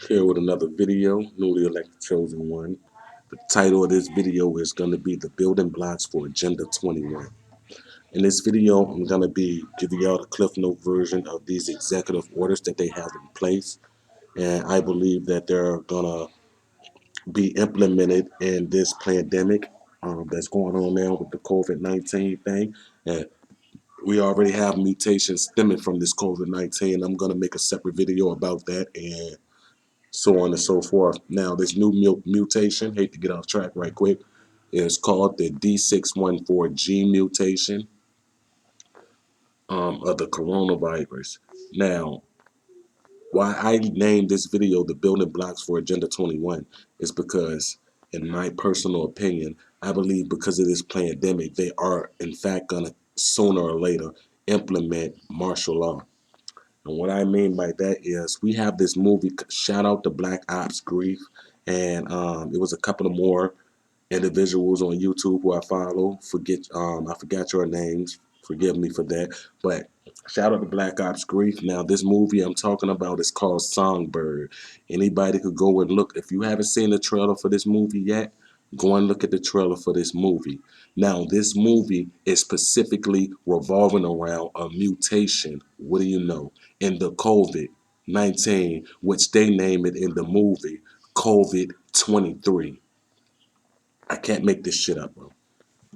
Here with another video, newly elected chosen one. The title of this video is going to be the building blocks for Agenda 21. In this video, I'm going to be giving y'all the Cliff Note version of these executive orders that they have in place. And I believe that they're going to be implemented in this pandemic that's going on now with the COVID-19 thing. And we already have mutations stemming from this COVID-19. I'm going to make a separate video about that and so on and so forth. Now, this new mutation, hate to get off track right quick, is called the D614G mutation of the coronavirus. Now, why I named this video the building blocks for Agenda 21 is because, in my personal opinion, I believe because of this pandemic, they are in fact going to sooner or later implement martial law. And what I mean by that is we have this movie, shout out to Black Ops Grief, and it was a couple of more individuals on YouTube who I follow. I forgot your names. Forgive me for that. But shout out to Black Ops Grief. Now, this movie I'm talking about is called Songbird. Anybody could go and look. If you haven't seen the trailer for this movie yet, go and look at the trailer for this movie. Now, this movie is specifically revolving around a mutation. What do you know? In the COVID-19, which they name it in the movie COVID-23. I can't make this shit up, bro.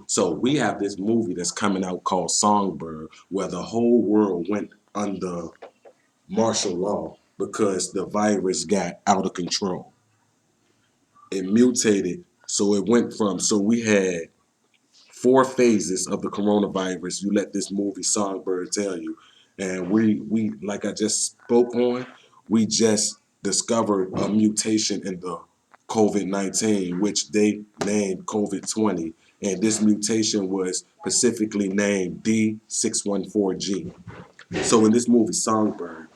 So we have this movie that's coming out called Songbird, where the whole world went under martial law because the virus got out of control. It mutated, so it went from, so we had four phases of the coronavirus. You let this movie Songbird tell you. And we like I just spoke on, we just discovered a mutation in the COVID-19, which they named COVID-20. And this mutation was specifically named D614G. So in this movie Songbird,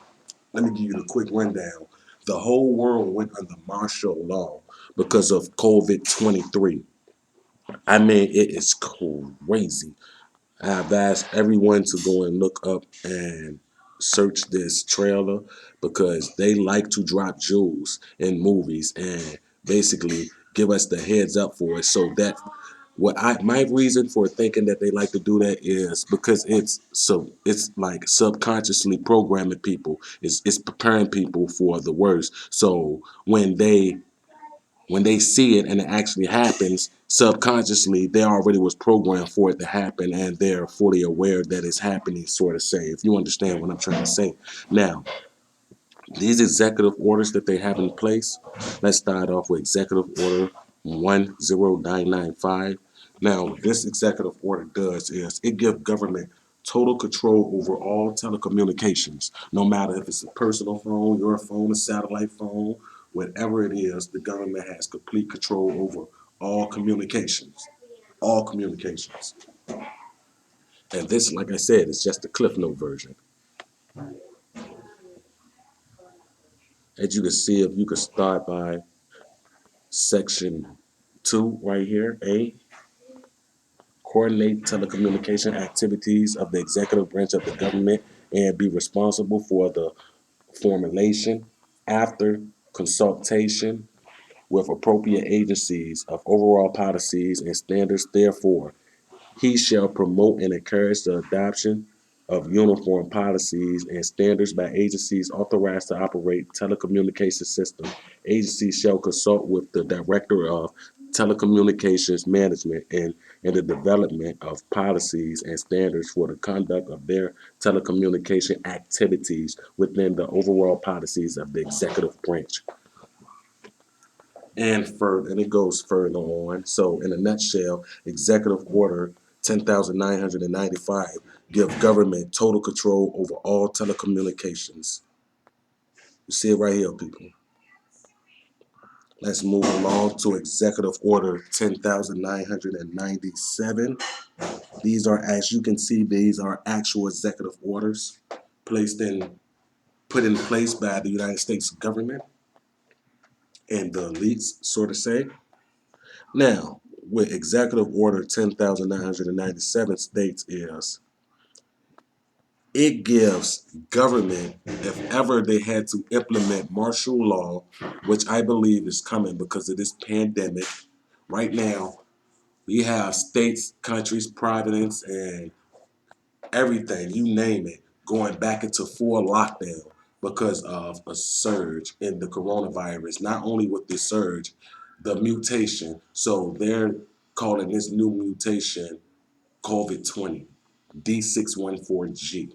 let me give you the quick rundown. The whole world went under martial law because of COVID-23. I mean, it is crazy. I've asked everyone to go and look up and search this trailer because they like to drop jewels in movies and basically give us the heads up for it. So that my reason for thinking that they like to do that is because it's like subconsciously programming people. It's preparing people for the worst. So when they see it and it actually happens, subconsciously they already was programmed for it to happen and they're fully aware that it's happening, sort of say, if you understand what I'm trying to say. Now, these executive orders that they have in place, let's start off with Executive Order 10995. Now, this executive order does is it gives government total control over all telecommunications, no matter if it's a personal phone, your phone, a satellite phone, whatever it is, the government has complete control over all communications. All communications. And this, like I said, is just the Cliff Note version. As you can see, if you could start by Section 2 right here, A, coordinate telecommunication activities of the executive branch of the government and be responsible for the formulation, after consultation with appropriate agencies of overall policies and standards. Therefore, he shall promote and encourage the adoption of uniform policies and standards by agencies authorized to operate telecommunication systems. Agencies shall consult with the Director of Telecommunications Management in the development of policies and standards for the conduct of their telecommunication activities within the overall policies of the executive branch. And it goes further on. So in a nutshell, Executive Order 10,995 give government total control over all telecommunications. You see it right here, people. Let's move along to Executive Order 10,997. These are, as you can see, these are actual executive orders put in place by the United States government and the elites, sort of say. Now, what Executive Order 10,997 states is It gives government, if ever they had to implement martial law, which I believe is coming because of this pandemic. Right now, we have states, countries, providence, and everything, you name it, going back into full lockdown because of a surge in the coronavirus. Not only with the surge, the mutation. So they're calling this new mutation COVID 20, D614G.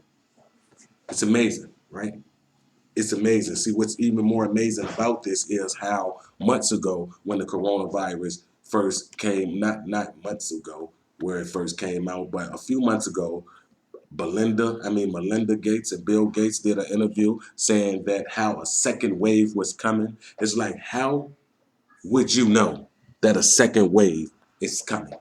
It's amazing, right? It's amazing. See, what's even more amazing about this is how months ago, when the coronavirus first came, not months ago where it first came out, but a few months ago, Melinda Gates and Bill Gates did an interview saying that how a second wave was coming. It's like, how would you know that a second wave is coming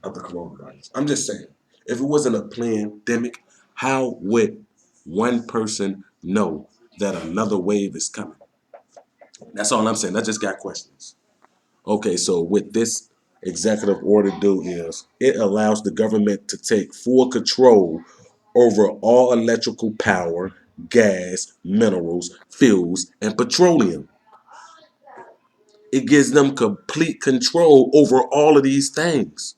of the coronavirus? I'm just saying, if it wasn't a pandemic, how would one person know that another wave is coming? That's all I'm saying. I just got questions. Okay, so with this executive order do is it allows the government to take full control over all electrical power, gas, minerals, fuels, and petroleum. It gives them complete control over all of these things.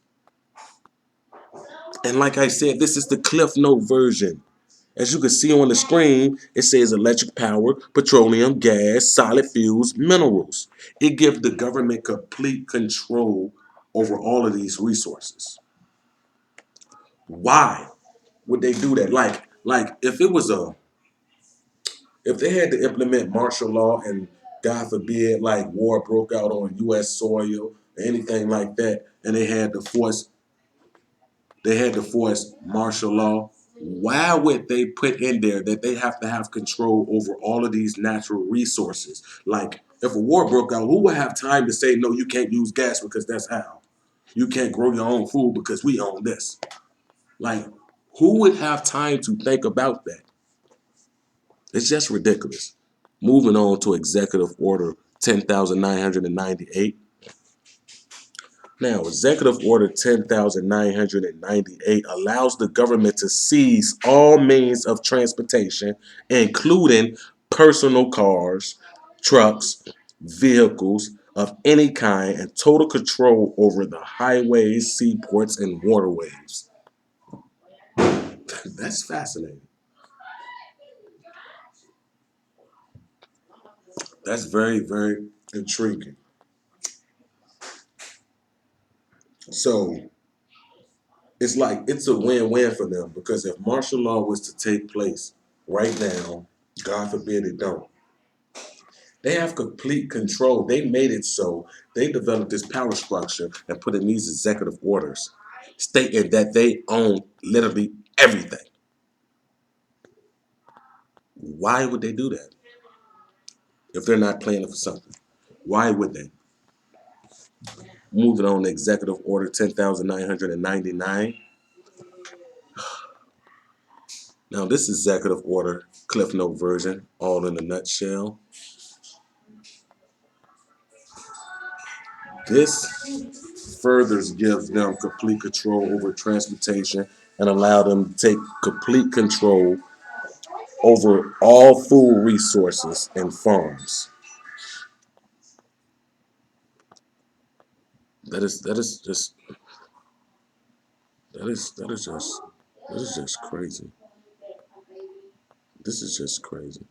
And like I said, this is the Cliff Note version. As you can see on the screen, it says electric power, petroleum, gas, solid fuels, minerals. It gives the government complete control over all of these resources. Why would they do that? Like if they had to implement martial law and God forbid, like war broke out on U.S. soil or anything like that, and they had to force martial law. Why would they put in there that they have to have control over all of these natural resources? Like, if a war broke out, who would have time to say, no, you can't use gas because that's how? You can't grow your own food because we own this. Like, who would have time to think about that? It's just ridiculous. Moving on to Executive Order 10,998. Now, Executive Order 10,998 allows the government to seize all means of transportation, including personal cars, trucks, vehicles of any kind, and total control over the highways, seaports, and waterways. That's fascinating. That's very, very intriguing. So it's like it's a win-win for them because if martial law was to take place right now, God forbid it don't, they have complete control. They made it so they developed this power structure and put in these executive orders stating that they own literally everything. Why would they do that if they're not planning for something? Why would they? Moving on to Executive Order 10,999. Now, this executive order, Cliff Note version, all in a nutshell. This furthers gives them complete control over transportation and allow them to take complete control over all food resources and farms. That is just crazy. This is just crazy.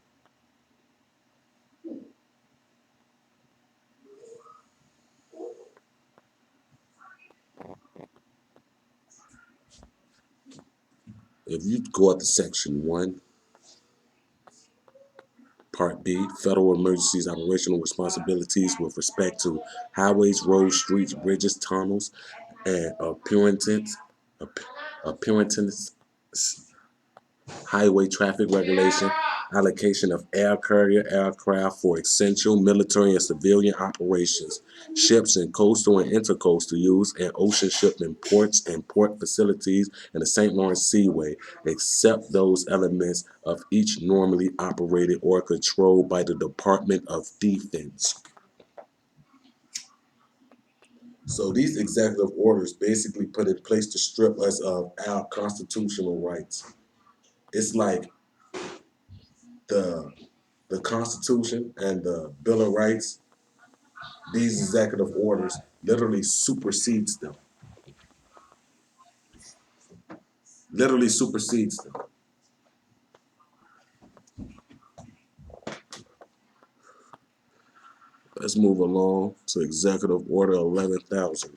If you go up to section 1, part B, federal emergencies operational responsibilities with respect to highways, roads, streets, bridges, tunnels, and appearances, highway traffic regulation, allocation of air carrier aircraft for essential military and civilian operations, ships in coastal and intercoastal use, and ocean shipment ports and port facilities in the St. Lawrence Seaway, except those elements of each normally operated or controlled by the Department of Defense. So these executive orders basically put in place to strip us of our constitutional rights. It's like the the Constitution and the Bill of Rights, these executive orders literally supersedes them. Literally supersedes them. Let's move along to Executive Order 11,000.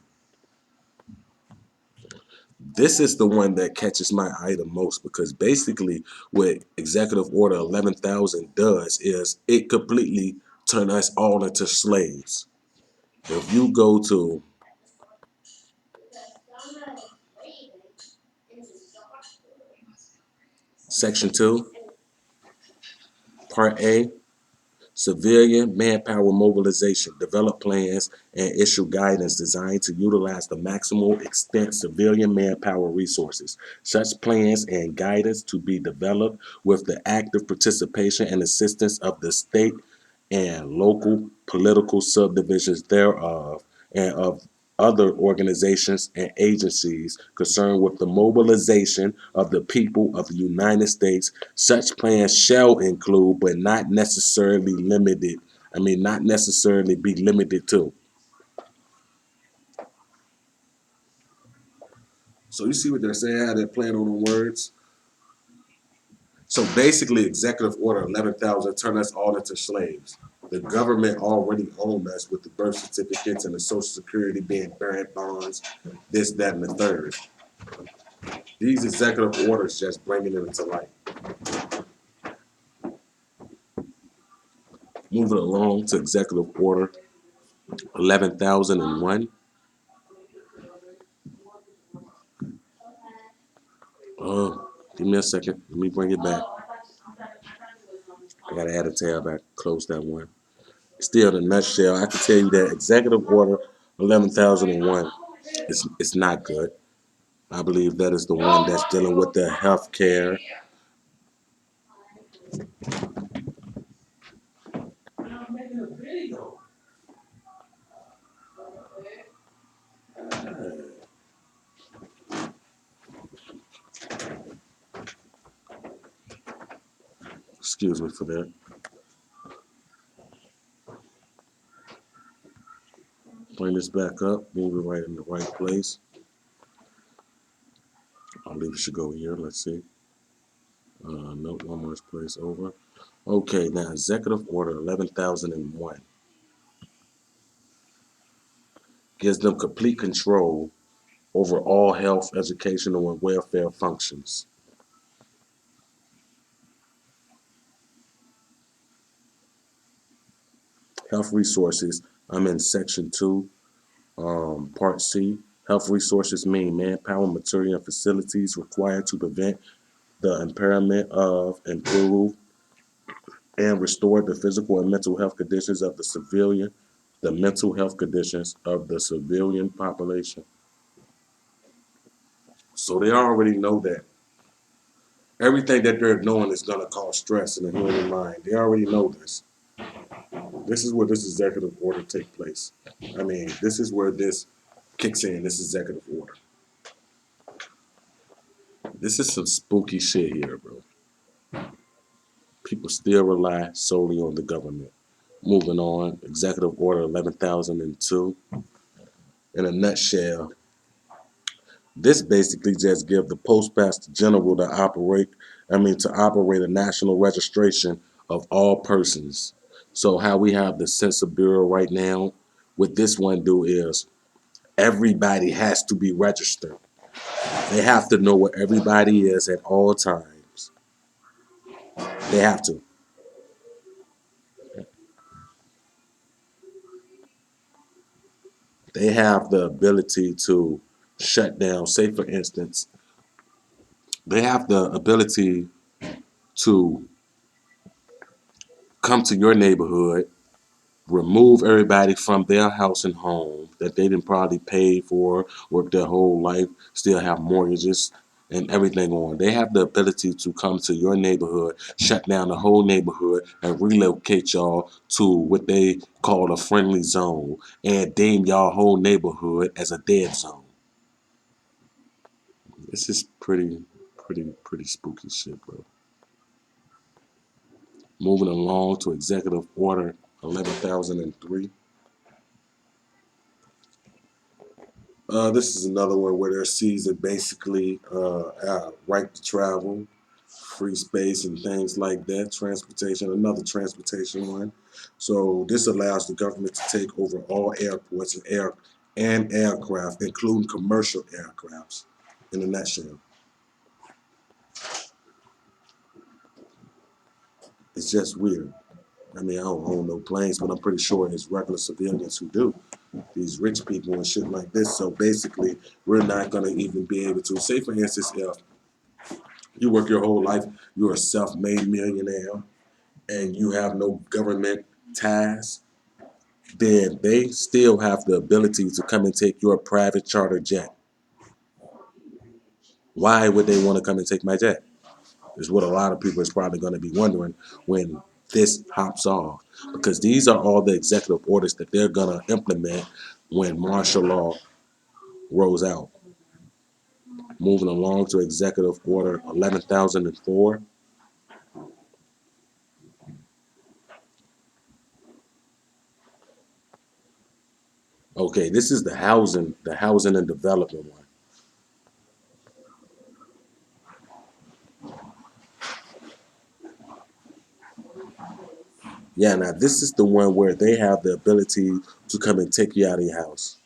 This is the one that catches my eye the most because basically what Executive Order 11,000 does is it completely turns us all into slaves. If you go to Section 2, Part A, civilian manpower mobilization, develop plans and issue guidance designed to utilize the maximal extent civilian manpower resources. Such plans and guidance to be developed with the active participation and assistance of the state and local political subdivisions thereof and of other organizations and agencies concerned with the mobilization of the people of the United States. Such plans shall include, but not necessarily limited, not necessarily be limited to. So you see what they're saying, how they're playing on the words? So basically, Executive Order 11,000 turned us all into slaves. The government already owned us with the birth certificates and the Social Security being buried bonds, this, that, and the third. These executive orders just bringing it into light. Moving along to Executive Order 11,001. Give me a second. Let me bring it back. I gotta add a tab. I closed that one. Still, in a nutshell, I can tell you that Executive Order 11,001 it's not good. I believe that is the one that's dealing with the health care. Excuse me for that. Bring this back up, move it right in the right place. I believe it should go here. Let's see. Nope, one more place over. Okay, now Executive Order 11,001 gives them complete control over all health, educational, and welfare functions. Health resources, I'm in Section 2, Part C. Health resources mean manpower, material, and facilities required to prevent the impairment of, improve, and restore the physical and mental health conditions of the mental health conditions of the civilian population. So they already know that everything that they're doing is going to cause stress in the human mind. They already know this. This is where this executive order takes place. This is where this kicks in, this executive order. This is some spooky shit here, bro. People still rely solely on the government. Moving on, Executive Order 11,002. In a nutshell, this basically just gives the Postmaster General to operate a national registration of all persons. So how we have the Census Bureau right now, what this one do is everybody has to be registered. They have to know where everybody is at all times. They have to. They have the ability to shut down. Say, for instance, they have the ability to come to your neighborhood, remove everybody from their house and home that they didn't probably pay for, work their whole life, still have mortgages and everything on. They have the ability to come to your neighborhood, shut down the whole neighborhood, and relocate y'all to what they call a friendly zone and deem y'all whole neighborhood as a dead zone. This is pretty. Pretty spooky shit, bro. Moving along to Executive Order 11,003. This is another one where they're seizing basically right to travel, free space, and things like that. Transportation, another transportation one. So this allows the government to take over all airports and aircraft, including commercial aircrafts. In a nutshell, it's just weird. I mean, I don't own no planes, but I'm pretty sure it's regular civilians who do. These rich people and shit like this. So basically, we're not gonna even be able to. Say, for instance, if you work your whole life, you're a self-made millionaire, and you have no government ties, then they still have the ability to come and take your private charter jet. Why would they want to come and take my jet? Is what a lot of people is probably going to be wondering when this hops off. Because these are all the executive orders that they're going to implement when martial law rolls out. Moving along to Executive Order 11,004. Okay, this is the housing and development one. Yeah, now this is the one where they have the ability to come and take you out of your house,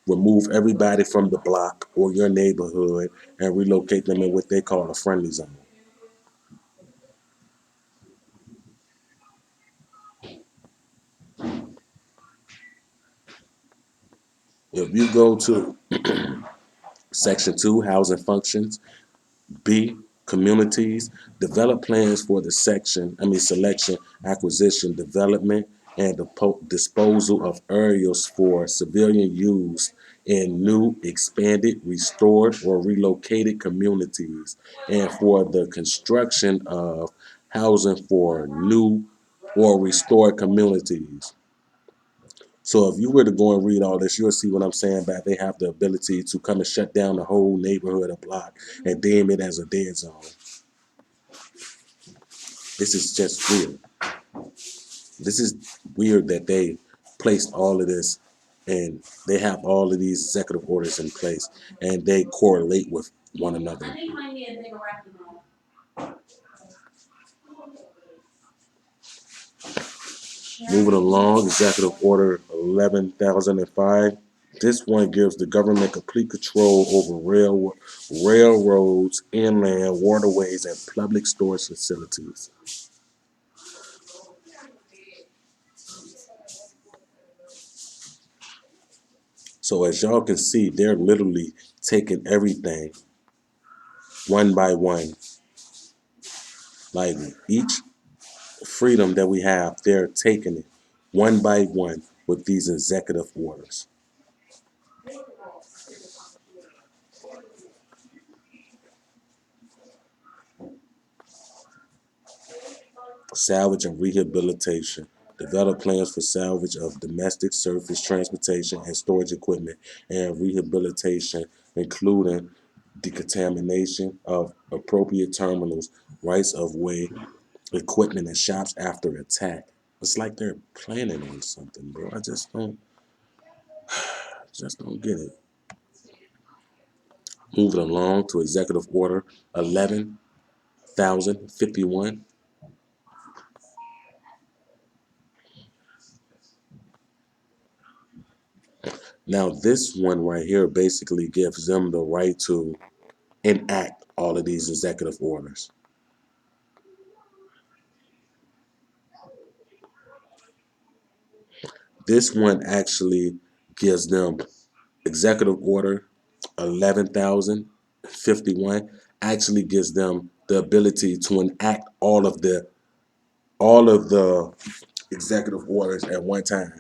remove everybody from the block or your neighborhood, and relocate them in what they call a friendly zone. If you go to Section 2, Housing Functions, B, communities, develop plans for the selection, acquisition, development, and disposal of areas for civilian use in new, expanded, restored, or relocated communities, and for the construction of housing for new or restored communities. So if you were to go and read all this, you'll see what I'm saying about they have the ability to come and shut down the whole neighborhood or block and deem it as a dead zone. This is just weird. This is weird that they placed all of this and they have all of these executive orders in place and they correlate with one another. Moving along, Executive Order 11,005. This one gives the government complete control over railroads, inland waterways, and public storage facilities. So as y'all can see, they're literally taking everything one by one. Like each freedom that we have, they're taking it one by one with these executive orders. Salvage and rehabilitation. Develop plans for salvage of domestic surface transportation and storage equipment and rehabilitation, including decontamination of appropriate terminals, rights of way, equipment, and shops after attack. It's like they're planning on something, bro. I just don't get it. Moving along to Executive Order 11,051. Now, this one right here basically gives them the right to enact all of these executive orders. This one actually gives them Executive Order 11,051 actually gives them the ability to enact all of the executive orders at one time.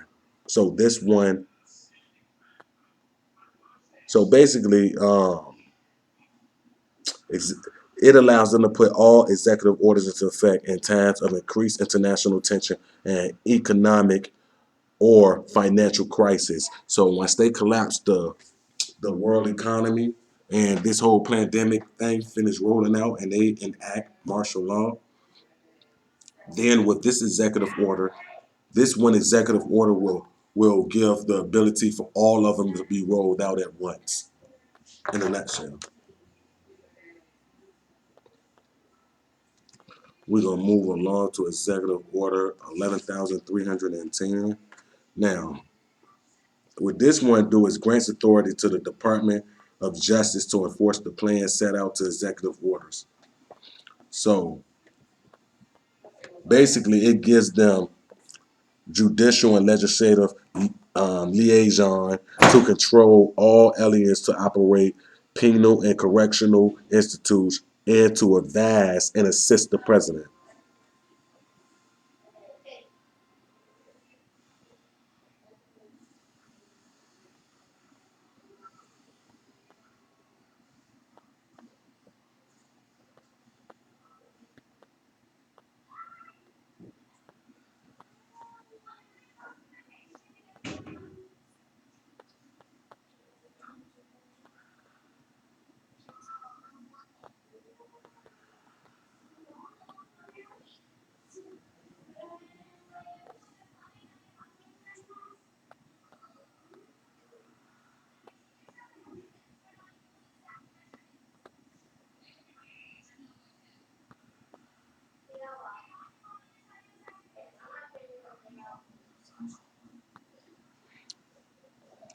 So this one, so basically, ex- it allows them to put all executive orders into effect in times of increased international tension and economic or financial crisis. So once they collapse the world economy and this whole pandemic thing finished rolling out and they enact martial law, then with this executive order, this one executive order will give the ability for all of them to be rolled out at once. In a nutshell, we're gonna move along to executive order 11,310. Now, what this one do is grants authority to the Department of Justice to enforce the plan set out to executive orders. So basically, it gives them judicial and legislative liaison to control all aliens to operate penal and correctional institutes and to advise and assist the president.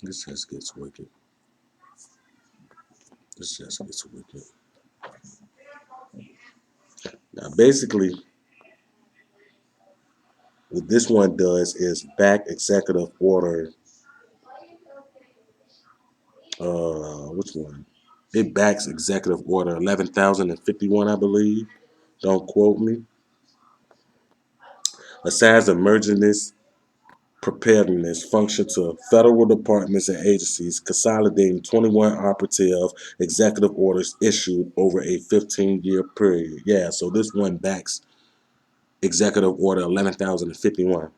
This just gets wicked. This just gets wicked. Now, basically, what this one does is back executive order. Which one? It backs executive order 11,051, I believe. Don't quote me. Assigns emergency preparedness function to federal departments and agencies, consolidating 21 operative executive orders issued over a 15-year period. Yeah, so this one backs executive order 11,051.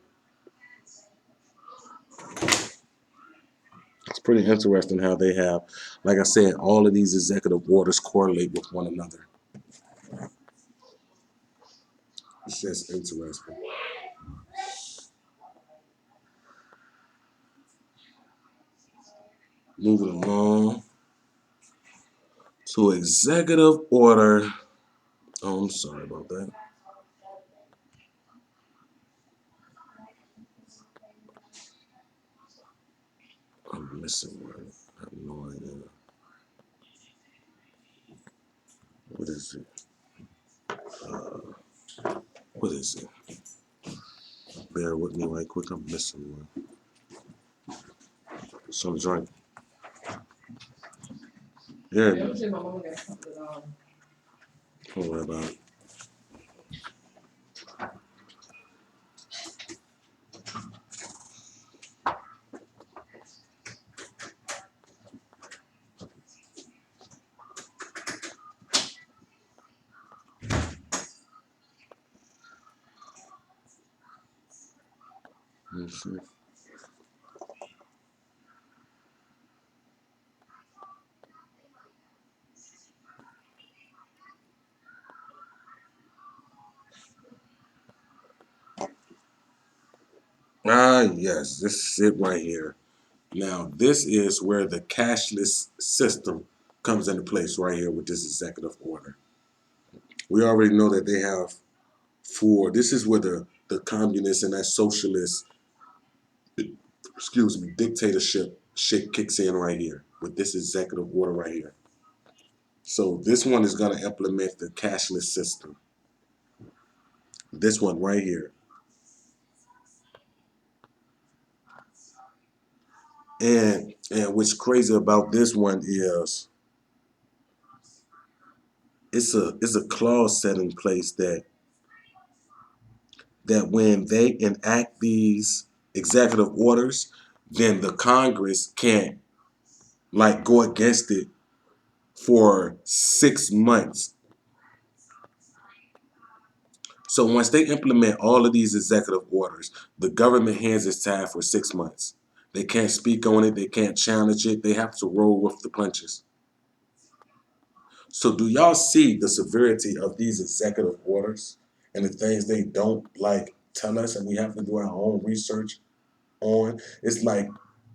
It's pretty interesting how they have, like I said, all of these executive orders correlate with one another. It's just interesting. Moving along to executive order. Oh, I'm sorry about that. I'm missing one. I have no idea. What is it? What is it? Bear with me right quick. I'm missing one. Some drink. Yeah. Don't worry about it. Let me see. Ah, yes. This is it right here. Now, this is where the cashless system comes into place right here with this executive order. We already know that they have this is where the communist and that socialist, excuse me, dictatorship shit kicks in right here with this executive order right here. So this one is going to implement the cashless system. This one right here. And what's crazy about this one is it's a clause set in place that when they enact these executive orders, then the Congress can't like go against it for 6 months. So once they implement all of these executive orders, the government hands its tied for 6 months. They can't speak on it. They can't challenge it. They have to roll with the punches. So do y'all see the severity of these executive orders and the things they don't like tell us, and we have to do our own research on? It's like,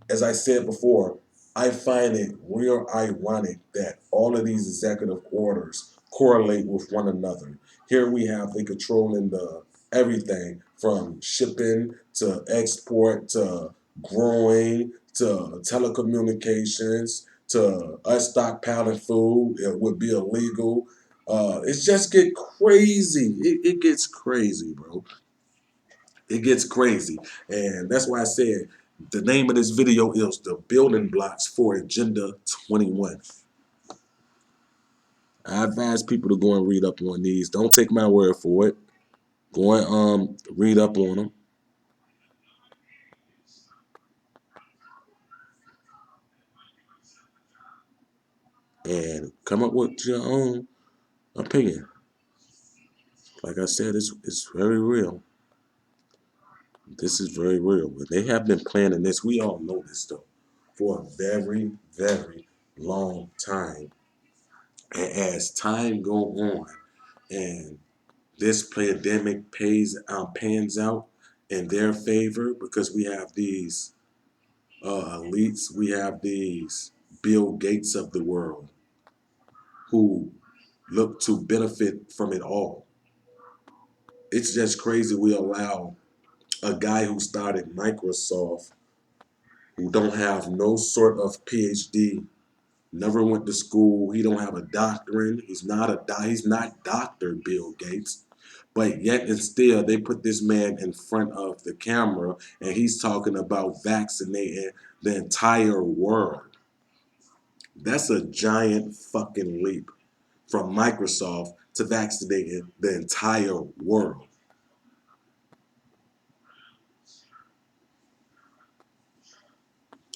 as I said before, I find it real ironic that all of these executive orders correlate with one another. Here we have they controlling the everything from shipping to export to growing to telecommunications to us stockpiling food. It would be illegal. It's just get crazy. It gets crazy, bro. It gets crazy. And that's why I said the name of this video is The Building Blocks for Agenda 21. I advise people to go and read up on these. Don't take my word for it. Go and read up on them and come up with your own opinion. Like I said, it's very real. This is very real. They have been planning this. We all know this though, for a very, very long time. And as time go on, and this pandemic pans out in their favor because we have these elites, we have these Bill Gates of the world who look to benefit from it all. It's just crazy we allow a guy who started Microsoft, who don't have no sort of PhD, never went to school, he don't have a doctorate, he's not Dr. Bill Gates. But yet and still, they put this man in front of the camera and he's talking about vaccinating the entire world. That's a giant fucking leap from Microsoft to vaccinating the entire world.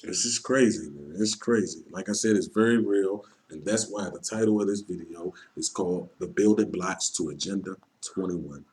This is crazy, man. It's crazy. Like I said, it's very real. And that's why the title of this video is called The Building Blocks to Agenda 21.